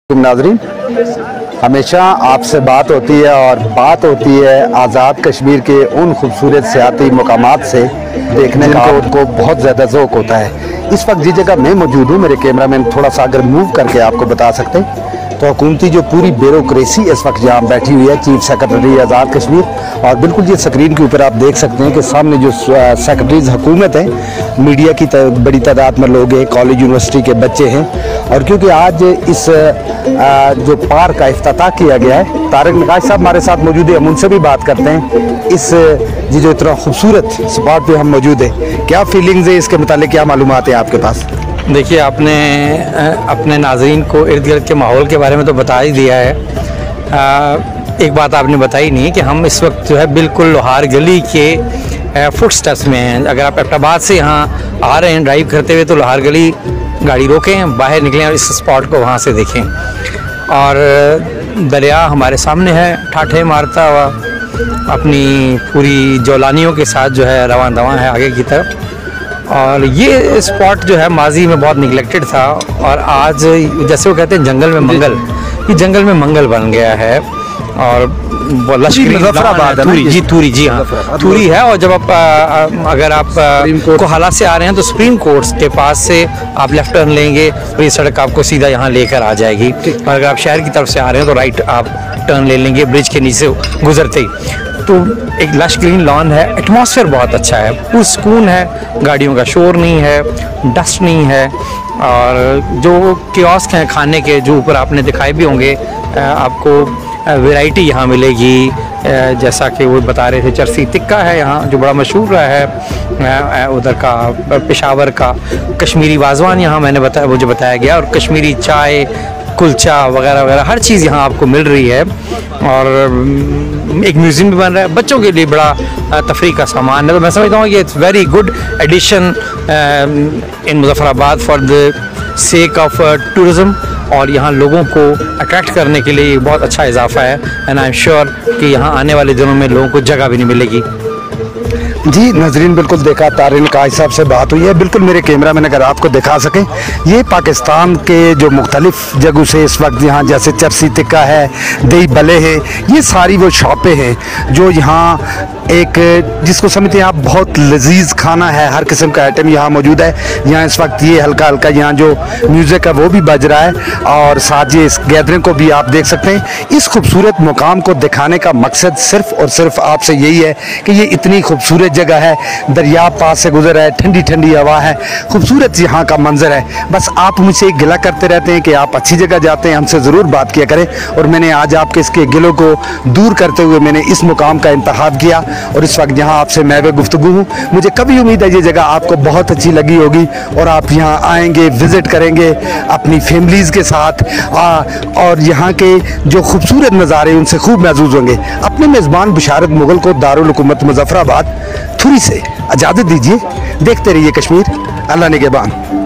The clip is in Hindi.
नाज़रीन, हमेशा आपसे बात होती है और बात होती है आज़ाद कश्मीर के उन खूबसूरत सियाती मकामात से देखने का उनको बहुत ज़्यादा ज़ौक़ होता है। इस वक्त जिस जगह मैं मौजूद हूँ, मेरे कैमरामैन थोड़ा सा अगर मूव करके आपको बता सकते हैं तो हुकूमती जो पूरी ब्यूरोक्रेसी इस वक्त यहाँ बैठी हुई है, चीफ सेक्रेटरी आज़ाद कश्मीर, और बिल्कुल ये स्क्रीन के ऊपर आप देख सकते हैं कि सामने जो सेक्रेटरीज हुकूमत है, मीडिया की बड़ी तादाद में लोग हैं, कॉलेज यूनिवर्सिटी के बच्चे हैं। और क्योंकि आज इस जो पार्क का इफ्तिताह किया गया है, तारिक नकाश साहब हमारे साथ मौजूद है, हम उनसे भी बात करते हैं। इस ये जो इतना खूबसूरत स्पॉट पे हम मौजूद है, क्या फीलिंग्स है इसके मुतालिक, क्या मालूमात है आपके पास? देखिए, आपने अपने नाज़रीन को इर्द गिर्द के माहौल के बारे में तो बता ही दिया है। एक बात आपने बताई नहीं कि हम इस वक्त जो है बिल्कुल लोहार गली के फुटस्टेप्स में हैं। अगर आप एबटाबाद से यहाँ आ रहे हैं ड्राइव करते हुए तो लोहार गली गाड़ी रोकें, बाहर निकलें और इस स्पॉट को वहाँ से देखें। और दरिया हमारे सामने है, ठाठे मारता हुआ अपनी पूरी जौलानियों के साथ जो है रवां दवां है आगे की तरफ। और ये स्पॉट जो है माजी में बहुत निगलेक्टेड था और आज जैसे वो कहते हैं जंगल में मंगल, ये जंगल में मंगल बन गया है। और मुजफ्फराबाद जी तुरी, जी हाँ तुरी है। और जब आप अगर आप कोहाला से आ रहे हैं तो सुप्रीम कोर्ट के पास से आप लेफ्ट टर्न लेंगे और ये सड़क आपको सीधा यहाँ लेकर आ जाएगी। और अगर आप शहर की तरफ से आ रहे हैं तो राइट आप टर्न ले लेंगे ब्रिज के नीचे गुजरते ही। तो एक लश ग्रीन लॉन है, एटमॉस्फेयर बहुत अच्छा है, पुरसुकून है, गाड़ियों का शोर नहीं है, डस्ट नहीं है। और जो कियोस्क हैं खाने के, जो ऊपर आपने दिखाए भी होंगे, आपको वैरायटी यहाँ मिलेगी। जैसा कि वो बता रहे थे, चरसी टिक्का है यहाँ जो बड़ा मशहूर है उधर का, पेशावर का कश्मीरी वाजवान यहाँ मुझे बताया गया, और कश्मीरी चाय, कुलचा वगैरह वगैरह हर चीज़ यहाँ आपको मिल रही है। और एक म्यूज़ियम भी बन रहा है, बच्चों के लिए बड़ा तफरीह का सामान है। तो मैं समझता हूँ कि it's very good addition in Muzaffarabad for the sake of tourism, और यहाँ लोगों को अट्रैक्ट करने के लिए बहुत अच्छा इजाफा है। एंड आई एम श्योर कि यहाँ आने वाले दिनों में लोगों को जगह भी नहीं मिलेगी। जी नाज़रीन, बिल्कुल देखा, तारिक नकाश साहब से बात हुई है। बिल्कुल मेरे कैमरा मैन अगर आपको दिखा सकें, ये पाकिस्तान के जो मुख्तलिफ जगहों से इस वक्त यहाँ, जैसे चरसी टिक्का है, दही भले हैं, ये सारी वो शॉपें हैं जो यहाँ एक जिसको समझते हैं आप बहुत लजीज खाना है, हर किस्म का आइटम यहाँ मौजूद है। यहाँ इस वक्त ये हल्का हल्का यहाँ जो म्यूज़िक है वो भी बज रहा है, और साथ ये इस गैदरिंग को भी आप देख सकते हैं। इस खूबसूरत मुकाम को दिखाने का मकसद सिर्फ़ और सिर्फ आपसे यही है कि ये इतनी खूबसूरत जगह है, दरिया पास से गुजर है, ठंडी ठंडी हवा है, खूबसूरत यहाँ का मंजर है। बस आप मुझसे एक गिला करते रहते हैं कि आप अच्छी जगह जाते हैं, हमसे ज़रूर बात किया करें। और मैंने आज आपके इसके गिलों को दूर करते हुए मैंने इस मुकाम का इंतखाब किया, और इस वक्त यहाँ आपसे मैं गुफ्तगू हूँ। मुझे कभी उम्मीद है ये जगह आपको बहुत अच्छी लगी होगी और आप यहाँ आएंगे, विज़िट करेंगे अपनी फैमिलीज़ के साथ, और यहाँ के जो खूबसूरत नज़ारे उनसे खूब महसूस होंगे। अपने मेज़बान बिशारत मुगल को दारुल हुकूमत मुजफ्फराबाद थुरी से इजाज़त दीजिए। देखते रहिए कश्मीर, अल्लाह निगहबान।